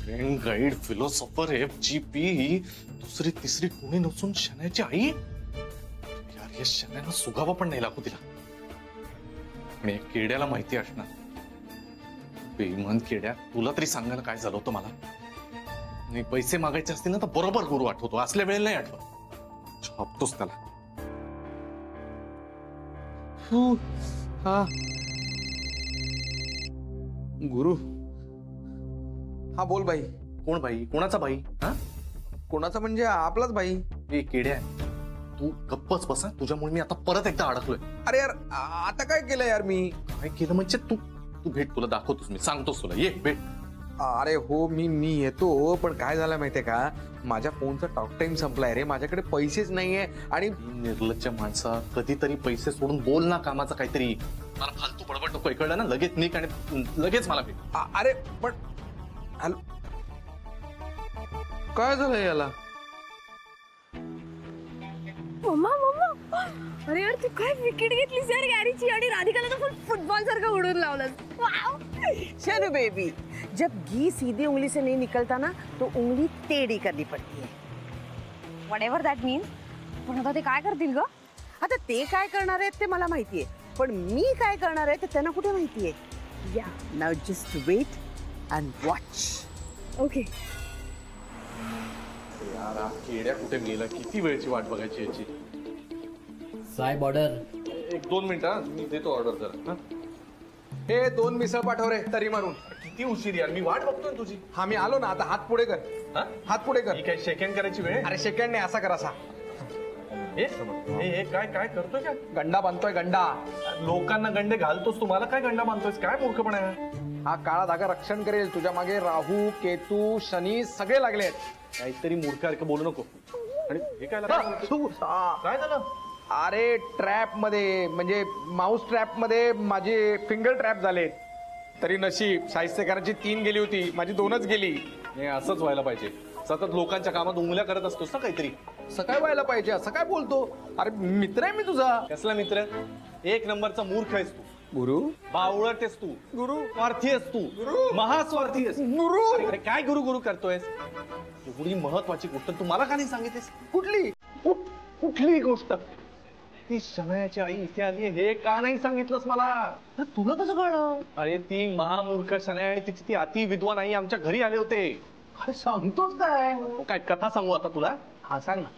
Friend guide philosopher FGP ही दुसरी तिसरी कोणी नसून शनायाची आई. यार या शनायानं सुगावा पण नाही लागू तिला. आणि किड्याला माहिती असणार. बेईमान किड्या, तुला तरी सांगायला काय झालं होतं मला. नाही पैसे मागायचे असतील ना तर बरोबर गुरु आठवतो, असल्या वेळेला नाही आठवत. छापतोस त्याला. हा गुरु. हा बोल भाई. कोण भाई? कोणाचा भाई? हा कोणाचा म्हणजे आपलाच भाई. ए किड्या, तू गप्पच बसा. तुझ्यामुळे मी आता परत एकदा अडकलोय. अरे यार आता काय केलं यार मी? काय केलं म्हणजे? तू तू भेट, तुला दाखवतोस मी, सांगतोस तुला. ये भेट. अरे हो मी येतो, पण काय झालं माहितीये का, माझ्या फोनचा टॉक टाइम संपलाय रे, माझ्याकडे पैसेच नाहीये. आणि निर्लज्ज माणसा, कधीतरी पैसे सोडून बोल ना कामाचा काहीतरी. मला फालतू बडबड नको, कळलं ना? लगेच निक आणि लगेच मला भेट. अरे पण हॅलो, काय झालं याला? मम्मा मम्मा, अरे यार तू काय विकेट घेतलीस यार गाडीची, आणि राधिकाला तर फुटबॉल सारखा उडून लावलास. वाव. चलो बेबी, जब घी सीधी उंगली से नहीं निकलता ना तो उंगली टेढ़ी करनी पड़ती है. Whatever that means. पण आता ते काय करतील ग? आता ते काय करणार आहेत ते मला माहितीये, पण मी काय करणार आहे ते त्यांना कुठे माहितीये. या now just wait and watch. Okay. यार हा किड्या कुठे गेला? किती वेळची वाट बघायची याची. साहेब ऑर्डर. 1-2 मिनिटं, मी देतो ऑर्डर जरा. हे 2 मिसळ पाठव रे, तरी मारून. किती उशीर यार, मी वाट बघतोय तुझी. हा मी आलो ना, आता हात पुढे कर. हा? हात पुढे कर. ही काय सेकंड करायची वेळ? अरे सेकंड नाही, असा कर, असा. हे काय काय करतोय का? गंडा बांधतोय, गंडा. लोकांना गंडे घालतोस, तुम्हाला काय गंडा बांधतोयस? काय मूर्खपणा आहे. हा काळा धागा रक्षण करेल. तुझ्या मागे राहू, केतू, शनी सगळे लागलेत. काहीतरी मूर्खासारखं बोलू नको. आणि हे काय लागलं? काय झालं? अरे ट्रॅप मध्ये, म्हणजे माऊस ट्रॅप मध्ये माझे फिंगर ट्रॅप झालेत. तरी नशीब शाहिस्तेकरांची 3 गेली होती, माझी 2च गेली. हे असंच व्हायला पाहिजे. सतत लोकांच्या कामात उंगल्या करत असतोस ना काहीतरी. असं काय व्हायला पाहिजे? असं काय बोलतो? अरे मित्र आहे मी तुझा. कसला मित्र? 1 नंबरचा मूर्ख आहेस तू. गुरु. बावळट आहेस तू. गुरु. स्वार्थी आहेस तू. गुरु. महास्वार्थी आहेस. गुरु. अरे काय गुरु गुरु करतोयस? एवढी महत्वाची गोष्ट तू मला का नाही सांगितलीस? कुठली? कुठली गोष्ट? ती शनायाची आई इथे आली हे का नाही सांगितलंस मला? तुला कसं कळलं? अरे ती महामूर्ख शनाया, तिची ती अति विद्वान आई आमच्या घरी आले होते. काय सांगतोस काय? काय कथा सांगू आता तुला? हा सांग ना.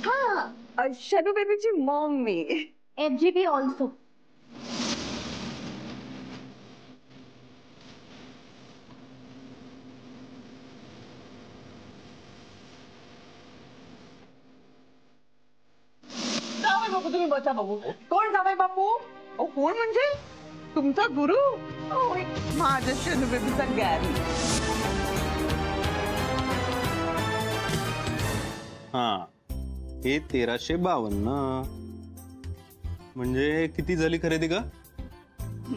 हा, शनू बेबीची मॉम मी. FGP also. तुम्ही बसा बघू. कोण जावई बापू? कोण म्हणजे? तुमचा गुरु? माझ्या शनू बेबीचा गॅरी. हा, हे 1352. म्हणजे किती झाली खरेदी का?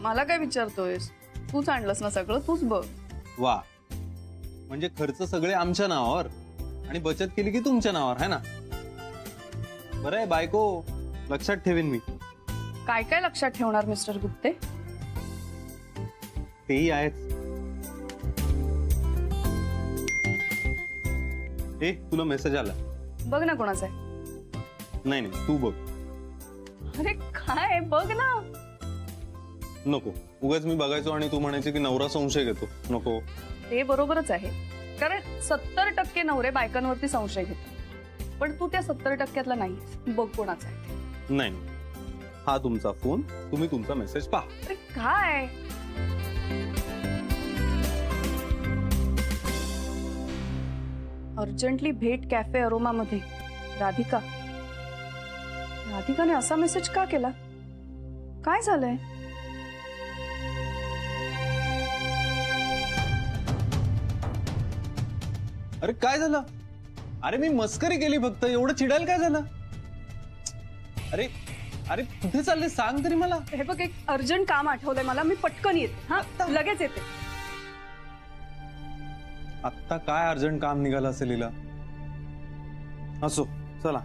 मला काय विचारतोयस? तूच आणलंस ना सगळं, तूच बघ. वा, म्हणजे खर्च सगळे आमच्या नावावर आणि बचत केली की तुमच्या नावावर, है ना? बरं आहे बायको, लक्षात ठेवीन मी. काय काय लक्षात ठेवणार मिस्टर गुप्ते? तेही आहेच. ए, तुला मेसेज आला? बघ ना कोणाचा आहे. नाही नाही, तू बघ. अरे काय, बघ ना. नको, उगाच मी बघायचो आणि तू म्हणायची की नवरा संशय घेतो. नको. ते बरोबरच आहे, कारण 70% नवरे बायकांवरती संशय घेतात, पण तू त्या 70%तला नाही. बघ कोणाचा आहे. नाही, हा तुमचा फोन, तुम्ही तुमचा मेसेज पहा. अरे काय, अर्जंटली भेट कॅफे अरोमा मध्ये. राधिका. राधिकाने असा मेसेज का केला? काय झालंय? अरे काय झालं? अरे मी मस्करी केली फक्त, एवढं चिडायला काय झालं? अरे अरे कुठे चालले सांग तरी मला. हे बघ, एक अर्जंट काम आठवलंय मला, मी पटकन येते. हा, लगेच येते. आत्ता काय अर्जंट काम निघालं असेल हिला? असो, चला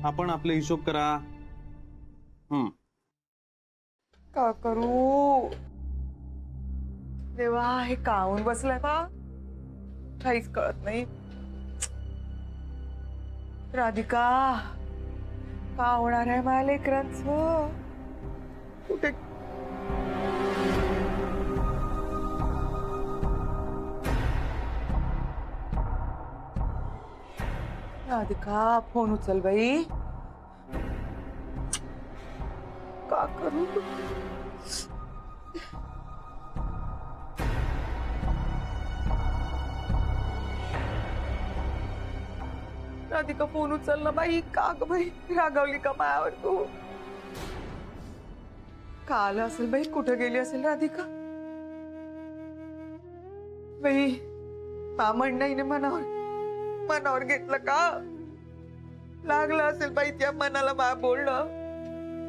आपण आपले हिशोब करा. का करू देवा, हे काऊन बसलाय बा, काहीच कळत नाही. राधिका, का होणार आहे माझ्या लेकरांचं? कुठे राधिका, फोन उचल बाई. का करू? राधिका, फोन उचल ना बाई. का ग बाई, रागावली का मायावर तू? का आलं असेल बाई, कुठं गेली असेल राधिका? बाई, मामण नाही मनावर घेतलं का? लागलं असेल बाई त्या मनाला मा बोलणं.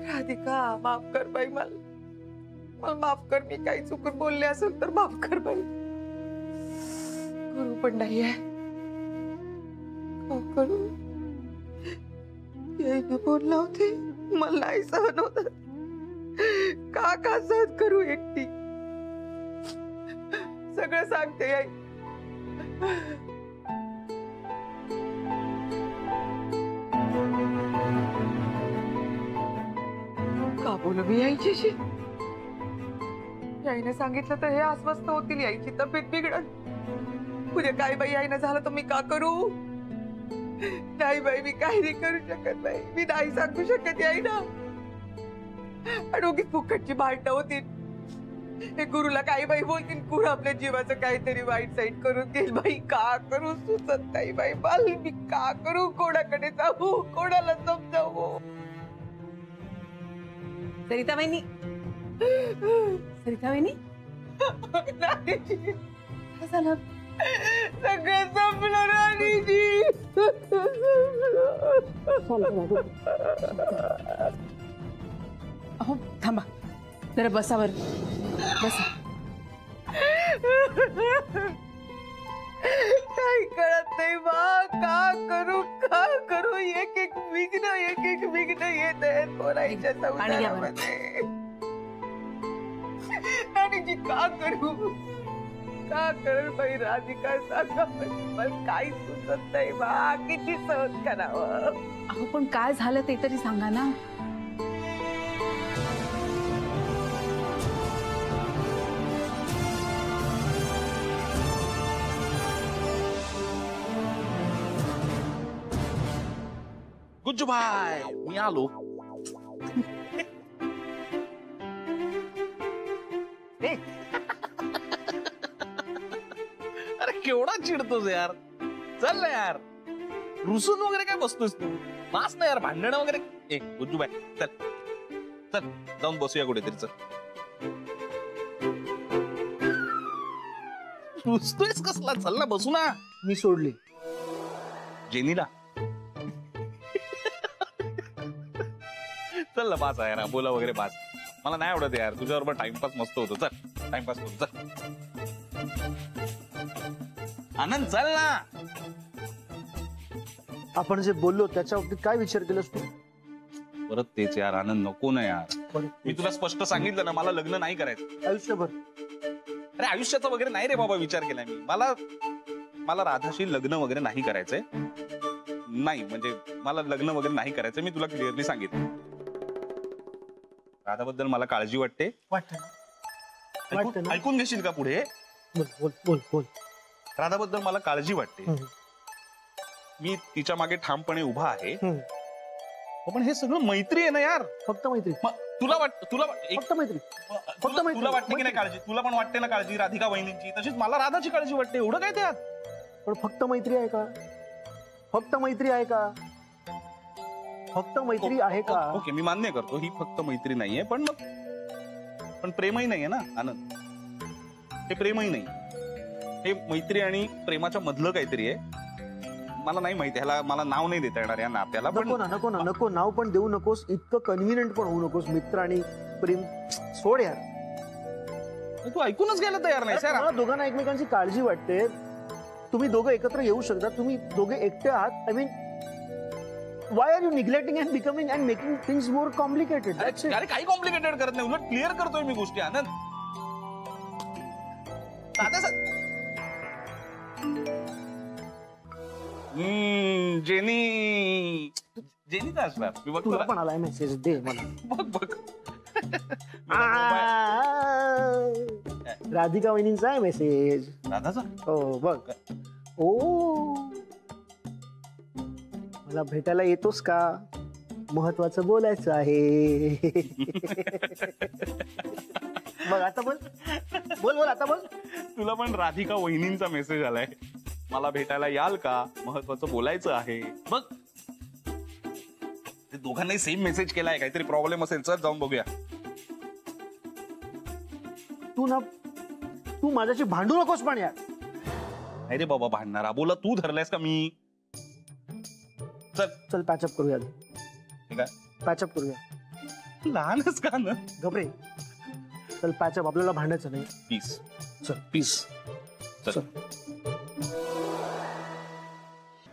राधिका, माफ कर बाई, मला माफ कर. मी काही चुकून बोलले असेल तर माफ कर बाई. गुरु पण नाही आहे. का करू? यायनं बोलला होते, मला नाही सहन होत. का सहन करू एकटी? सगळं सांगते आई. का बोलू मी यायच्याशी? याईने सांगितलं तर हे अस्वस्थ होतील, यायची तब्येत बिघडल. उद्या काय बाई याईनं झालं तर मी का करू? नाही बाई, मी काही नाही करू शकत बाई. मी नाही सांगू शकत याईना. आणि उगीच फुकटची भांडणं होतील. हे गुरुला काही बाई बोलतील, गुरु आपल्या जीवाचं काहीतरी वाईट साईट करून घेईल. बाई, का करू सुचत नाही बाई. मी का करू? कोणाकडे जाऊ? कोणाला समजावू? सरिता वहिनी, सरिता वहिनी, काय झालं? सगळं संपलं राणीजी. अहो थांबा जरा, बसावर बसा. काही कळत नाही बा. का करू? एक एक विघ्न येत आहेत पोराईच्या संसारामध्ये. राणीजी, का करू बाई? राधिका, सांगा मला काही सुचत नाही बा. किती सहन करावं? अहो पण काय झालं ते तरी सांगा ना. गुज्जू भाई, मी आलो. अरे केवढा चिडतोस यार. चल ना यार, रुसून वगैरे काय बसतोस तू? मास ना यार, भांडणं वगैरे. ए गुज्जू भाई, चल जाऊन बसूया कुठेतरी. चल, रुसतोयस कसला? चल ना, बसू ना. मी सोडली जेनीला. चल ना, पाच आहे ना, बोला वगैरे पाच. मला नाही आवडत यार, तुझ्याबरोबर टाइमपास मस्त होतो. चल टाइमपास करू. चल आनंद, चल ना. आपण जे बोललो त्याच्या बाबतीत काय विचार केलास तू? परत तेच यार आनंद, नको ना यार. मी तुला स्पष्ट सांगितलं ना, मला लग्न नाही करायचं आयुष्यभर. अरे आयुष्याचा वगैरे नाही रे बाबा विचार केलाय मी. मला राधाशी लग्न वगैरे नाही करायचंय. नाही म्हणजे मला लग्न वगैरे नाही करायचंय. मी तुला क्लिअरली सांगितलं. राधाबद्दल मला काळजी वाटते. ऐकून घेशील का पुढे? बोल. राधाबद्दल मला काळजी वाटते. मी तिच्या मागे ठामपणे उभा आहे. पण हे सगळं मैत्री आहे ना यार. फक्त मैत्री. तुला फक्त मैत्री. तुला वाटते की नाही काळजी? तुला पण वाटते ना काळजी राधिका वहिनींची? तशीच मला राधाची काळजी वाटते. एवढं काय त्यात? पण फक्त मैत्री आहे का? फक्त मैत्री आहे का? फक्त मैत्री आहे का? ओके, मी मान्य करतो ही फक्त मैत्री नाहीये. पण प्रेमही नाहीये ना आनंद. हे प्रेमही नाही. हे मैत्री आणि प्रेमाच्या मधलं काहीतरी आहे. मला नाही माहिती, ह्याला मला नाव नाही देता येणार या नात्याला. नको नाव पण देऊ नकोस. इतकं कन्व्हिनियंट पण होऊ नकोस. मित्र आणि प्रेम सोड यार. तू ऐकूनच गेला तयार नाही सर. मला दोघांना एकमेकांची काळजी वाटते. तुम्ही दोघं एकत्र येऊ शकता. तुम्ही दोघे एकटे आहात. I mean why are you neglecting and becoming and making things more complicated? अरे काही कॉम्प्लिकेटेड करत नाही, उलट क्लिअर करतोय मी गोष्टी. आनंद जेनी जेनीचा असणार. मी बघतो तुला पण आलाय मेसेज, दे मला. बघ बघ. राधिका वहिनींचा आहे मेसेज. राधाचा? हो बघ. ओ मला भेटायला येतोस का? महत्वाचं बोलायचं आहे. बघ आता बोल बोल बोल आता बोल. तुला पण राधिका वहिनींचा मेसेज आलाय, मला भेटायला याल का, महत्वाचं बोलायचं आहे. बघ ते दोघांनाही सेम मेसेज केलाय, काहीतरी प्रॉब्लेम असेल. चल जाऊन बघूया. तू माझ्याशी भांडू नकोस पण यार. नाही रे बाबा भांडणारा, बोला तू धरलायस का मी. चल चल पॅचअप करूया. ठीक आहे पॅचअप करूया. लहानच का ना. घबरे चल पॅचअप, आपल्याला भांडायचं नाही. पीस. चल पीस. चल.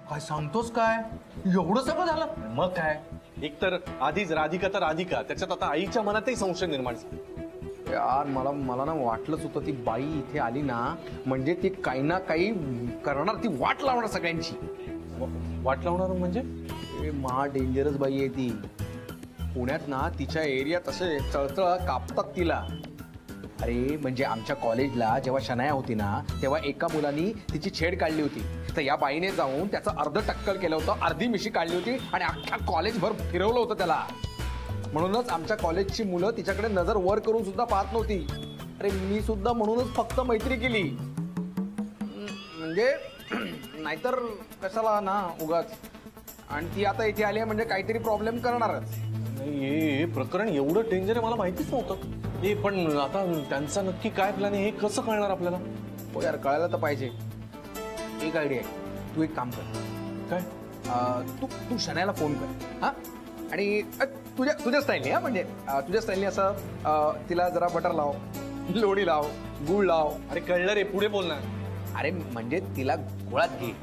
काय सांगतोस काय? एवढं सगळं झालं? मग काय, एक तर आधीच राधिका तर राधिका, त्याच्यात आता आईच्या मनातही संशय निर्माण झाला. यार मला ना वाटलंच होतं ती बाई इथे आली ना म्हणजे ती काही ना काही करणार, ती वाट लावणार सगळ्यांची. वाट लावणार म्हणजे? महा डेंजरस बाई आहे ती. पुण्यात ना तिच्या एरियात असे चळचळ कापतात तिला. अरे म्हणजे आमच्या कॉलेजला जेव्हा शनाया होती ना तेव्हा एका मुलानी तिची छेड काढली होती, तर या बाईने जाऊन त्याचं अर्ध टक्कल केलं होतं, अर्धी मिशी काढली होती आणि अख्ख्या कॉलेजभर फिरवलं होतं त्याला. म्हणूनच आमच्या कॉलेजची मुलं तिच्याकडे नजर वर करून सुद्धा पाहत नव्हती. अरे मी सुद्धा म्हणूनच फक्त मैत्री केली, म्हणजे नाहीतर कशाला ना उगाच. आणि ती आता इथे आली आहे म्हणजे काहीतरी प्रॉब्लेम करणारच. हे प्रकरण एवढं डेंजर आहे मला माहितीच नव्हतं. हे पण आता त्यांचा नक्की काय प्लॅन आहे हे कसं कळणार आपल्याला? हो यार कळायला तर पाहिजे. एक आयडिया आहे, तू एक काम कर. काय? तू शनायाला फोन कर हा, आणि तुझ्या स्टाईलने हा, म्हणजे तुझ्या स्टाईलने असं तिला जरा बटर लाव, लोणी लाव, गुळ लाव. अरे कळलं रे, पुढे बोलणार. अरे म्हणजे तिला गोळात घे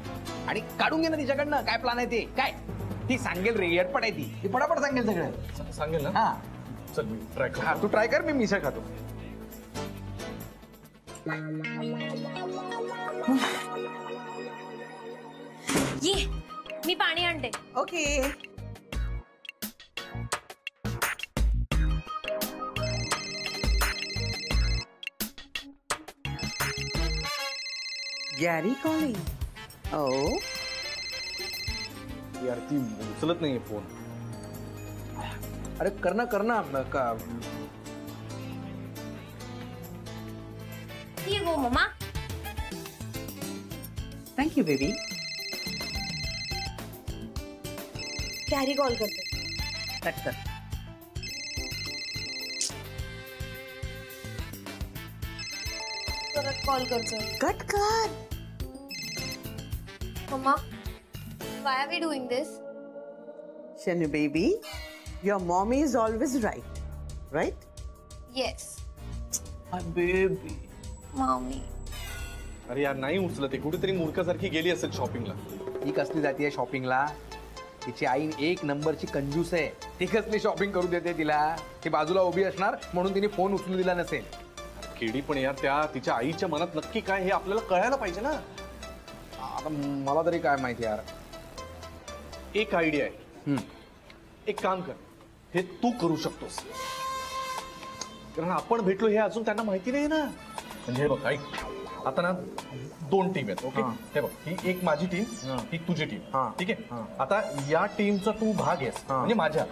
आणि काढून घे ना तिच्याकडनं काय प्लॅन आहे ते. काय ती सांगेल रे, येडपट आहे ती फटाफट सांगेल सगळं. सांगेल ना? हा चल मी ट्राय कर. हा तू ट्राय कर, मी मिसळ खातो. ये मी पाणी आणते. ओके. Gary calling. ओ यार ती उचलत नाहीये फोन. अरे कर ना का. ये गो मम्मा. Thank you baby. कॅरी कॉल करते. कट कर. परत कॉल करते. कट कर. Mamma, why are we doing this? Shanu baby, your mommy is always right, right? Yes, baby. mommy. अरे यार नाही उचलत आहे, कुठेतरी मूर्खासारखी गेली असेल शॉपिंगला. ही कसली जातीये शॉपिंगला? तिची आई एक नंबरची कंजूस आहे. ती कसली शॉपिंग करू देते तिला? ती बाजूला उभी असणार म्हणून तिने फोन उचलू दिला नसेल. केडी पण यार, त्या तिच्या आईच्या मनात नक्की काय हे आपल्याला कळायला पाहिजे ना. आता मला तरी काय माहिती यार. एक आयडिया आहे. एक काम कर, हे तू करू शकतोस, कारण आपण भेटलो हे अजून त्यांना माहिती नाही ना. म्हणजे हे बघ ऐक, आता ना दोन टीम आहेत. ओके, हे बघ ही एक माझी टीम, ही तुझी टीम. ठीक आहे. आता या टीमचा तू भाग आहेस म्हणजे माझ्या,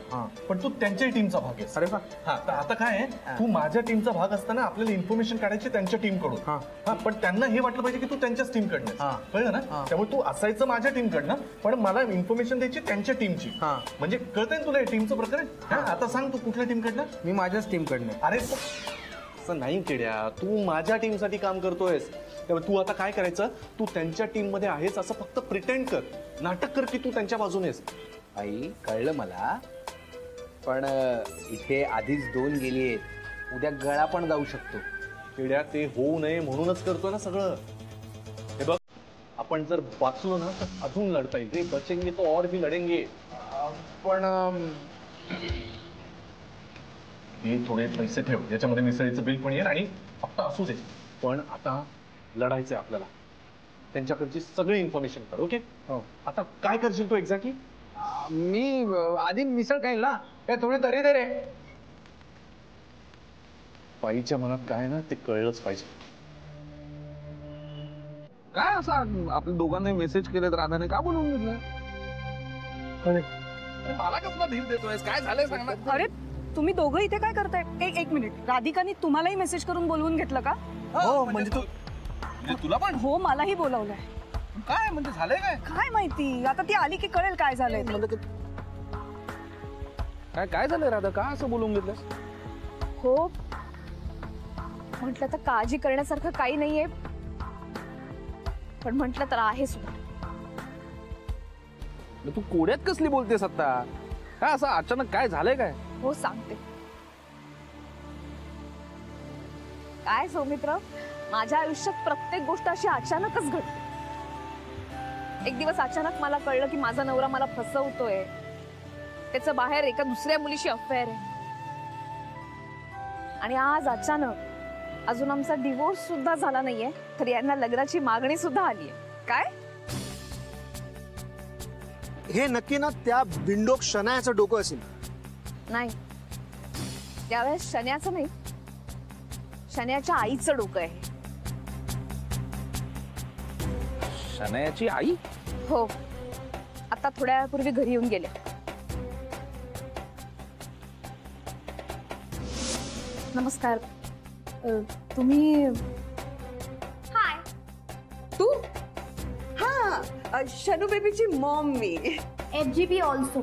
पण तू त्यांच्या टीमचा भाग आहेस. अरे वा. हा तर आता काय आहे, तू माझ्या टीमचा भाग असताना आपल्याला इन्फॉर्मेशन काढायची त्यांच्या टीम कडून. हा पण त्यांना हे वाटलं पाहिजे की तू त्यांच्याच टीम कडनं, कळलं ना? त्यामुळे तू असायचं माझ्या टीम कडनं, पण मला इन्फॉर्मेशन द्यायची त्यांच्या टीमची. म्हणजे कळतंय ना तुला टीमचं प्रकरण? आता सांग तू कुठल्या टीम कडनं? मी माझ्याच टीम कडनं. अरे असं नाही केड्या, तू माझ्या टीमसाठी काम करतोयस. त्यामुळे तू आता काय करायचं, तू त्यांच्या टीम मध्ये आहेस असं फक्त प्रिटेंड कर, नाटक कर की तू त्यांच्या बाजूनेस. आई कळलं मला, पण इथे आधीच दोन गेली आहेत, उद्या गळा पण जाऊ शकतो. केड्या ते होऊ नये म्हणूनच करतोय ना सगळं. हे बघ, आपण जर वाचलो ना तर अजून लढता येईल. बचेंगे तो और भी लढेंगे. पण हे थोडे पैसे ठेव, याच्यामध्ये मिसळीचं बिल पण येईल आणि फक्त असू दे. पण आता लढायचंय आपल्याला. त्यांच्याकडची सगळी इन्फॉर्मेशन कर. ओके? आता काय करशील तू एक्झॅक्टली? मी आधी मिसळ खाईल ना, काय थोडी तरी दे रे. बाईच्या मनात काय ना ते कळलंच पाहिजे. काय असं आपल्या दोघांनी मेसेज केलेत, राधाने का बोलवून घेतलं? मला कसला धीर देतोय? काय झालंय सांग ना. अरे तुम्ही दोघं इथे काय करताय? एक मिनिट, राधिकाने तुम्हालाही मेसेज करून बोलवून घेतलं का? हो म्हणजे तू तुला पण हो, मलाही बोलावलंय. काय म्हणजे झालंय काय? काय माहिती, आता ती आली की कळेल काय झालंय ते. काय झालंय राधा? का असं बोलवून घेतलंस? हो म्हटलं तर काळजी करण्यासारखं काही नाहीये, पण म्हटलं तर आहे सुद्धा. तू कोड्यात कसली बोलतेस आता? काय असं अचानक काय झालंय काय? हो सांगते. काय सौमित्र, माझ्या आयुष्यात प्रत्येक गोष्ट अशी अचानकच घडते. एक दिवस अचानक मला कळलं की माझा नवरा मला फसवतोय, त्याचं बाहेर एका दुसऱ्या मुलीशी अफेअर आहे. आणि आज अचानक अजून आमचा डिवोर्स सुद्धा झाला नाहीये, तर यांना लग्नाची मागणी सुद्धा आलीये. काय हे नक्की ना त्या बिंडोक शनायाचं डोकं असेल. नाही, त्यावेळेस शन्याचं नाही, शन्याच्या आईचं डोकं आहे. शनायाची आई? हो, आता थोड्या वेळापूर्वी घरी येऊन गेले. नमस्कार. तुम्ही? हाय. तू? हा, शनू बेबीची मॉम मी. FGP also.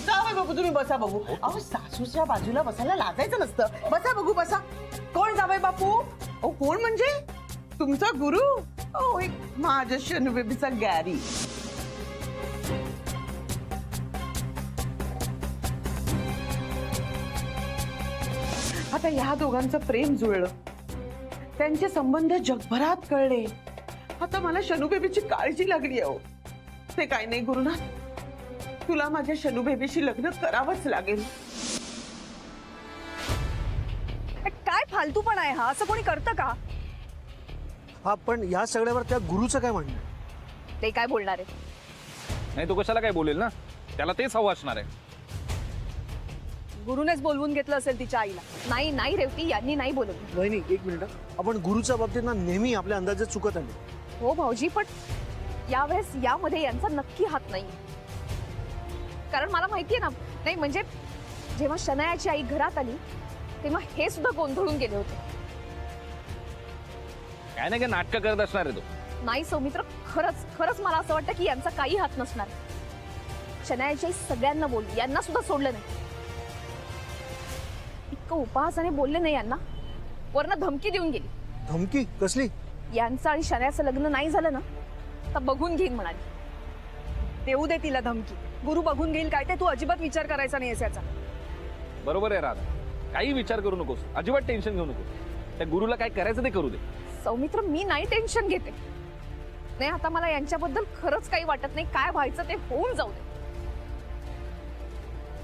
जावई बापू तुम्ही बसा बघू. अहो सासूच्या बाजूला बसायला लाजायचं नसतं. बसा बघू बसा. कोण जावई बापू? ओ कोण म्हणजे? तुमचा गुरु? ओ एक माझ्या शनू बेबीचा गॅरी. आता या दोघांचं प्रेम जुळलं, त्यांचे संबंध जगभरात कळले. आता मला शनू बेबीची काळजी लागली आहे. ते काय नाही गुरुनाथ, तुला माझ्या शनू बेबीशी लग्न करावंच लागेल. काय फालतूपणा आहे हा? असं कोणी करतं का? हा, पण या सगळ्यावर त्या गुरुचं काय म्हणणं? ते काय बोलणार आहे? नाही तो कशाला काय बोलेल ना, त्याला तेच हवं असणार आहे. गुरुनेच बोलवून घेतलं असेल तिच्या आईला. नाही नाही रेवती, यांनी नाही बोलवलं. वहिनी एक मिनिट, आपण गुरुच्या बाबतीत ना नेहमी आपल्या अंदाजे चुकत आले. हो भाऊजी, पण यावेळेस यामध्ये यांचा नक्की हात नाही. कारण मला माहितीये ना, नाही म्हणजे जेव्हा शनायाची आई घरात आली तेव्हा हे सुद्धा गोंधळून गेले होते. काय नाही काय नाटकं करत असणार आहे तो. नाही सौमित्र, खरंच खरंच मला असं वाटतं की यांचा काही हात नसणार. शनायाची आई सगळ्यांना बोलली, यांना सुद्धा सोडलं नाही. इतकं उपहासाने बोलले नाही यांना, वरनं धमकी देऊन गेली. धमकी कसली? यांचं आणि शनायाचं लग्न नाही झालं ना तर बघून घेईन म्हणाली. देऊ दे तिला धमकी. गुरु बघून घेईल काय ते तू अजिबात विचार करायचा नाही याचा. बरोबर आहे राधा, काही विचार करू नकोस, अजिबात टेन्शन घेऊ नकोस. त्या गुरुला काय करायचं ते करू दे. सौमित्र, मी नाही टेन्शन घेते. नाही, आता मला यांच्याबद्दल खरंच काही वाटत नाही. काय व्हायचं ते होऊन जाऊ दे.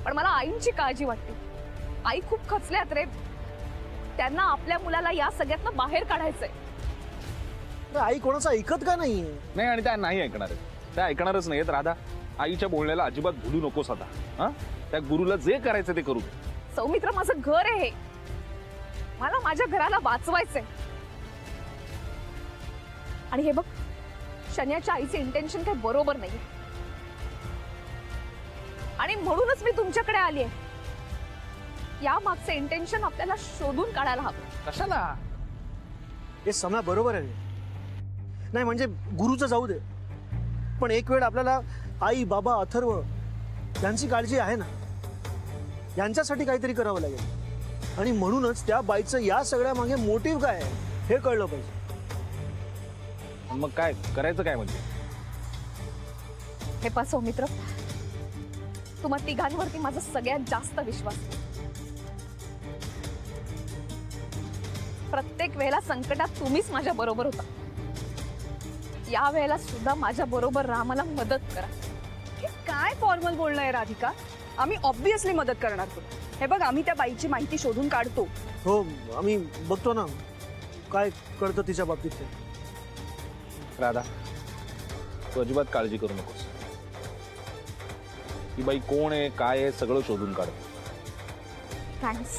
पण मला आईंची काळजी वाटते. आई खूप खचल्यात रे. त्यांना आपल्या मुलाला या सगळ्यातनं बाहेर काढायचंय. आई कोणाचं ऐकत का नाहीये? नाही, आणि त्या नाही ऐकणार आहे. त्या ऐकणारच नाहीत राधा. आईच्या बोलण्याला अजिबात भुलू नकोस आता. हा, त्या गुरुला जे करायचं ते करू दे. सौमित्र, माझं घर आहे हे. मला माझ्या घराला वाचवायचंय. आणि हे बघ, शन्याच्या आईचे इंटेन्शन काही बरोबर नाही. आणि म्हणूनच मी तुमच्याकडे आली आहे. या मागचं इंटेन्शन आपल्याला शोधून काढायला हवं. कशाला? हे समय बरोबर आहे. नाही म्हणजे गुरुचं जाऊ दे, पण एक वेळ आपल्याला आई बाबा अथर्व यांची काळजी आहे ना. यांच्यासाठी काहीतरी करावं लागेल. आणि म्हणूनच त्या बाईचं या सगळ्या मागे मोटिव्ह काय आहे हे कळलं पाहिजे. मग काय करायचं काय म्हणजे? हे पहा सौमित्र, तुम्हा तिघांवरती माझा सगळ्यात जास्त विश्वास आहे. प्रत्येक वेळेला संकटात तुम्हीच माझ्या बरोबर होता. या वेळेला सुद्धा माझ्या बरोबर राहा, मला मदत करा. हे काय फॉर्मल बोलणं आहे राधिका? आम्ही ऑब्व्हियसली मदत करणार तुला. हे बघ, आम्ही त्या बाईची माहिती शोधून काढतो. हो, आम्ही बघतो ना काय कळतं तिच्या बाबतीत ते. राधा, तू अजिबात काळजी करू नकोस. ही बाई कोण आहे, काय आहे, सगळं शोधून काढ. थँक्स.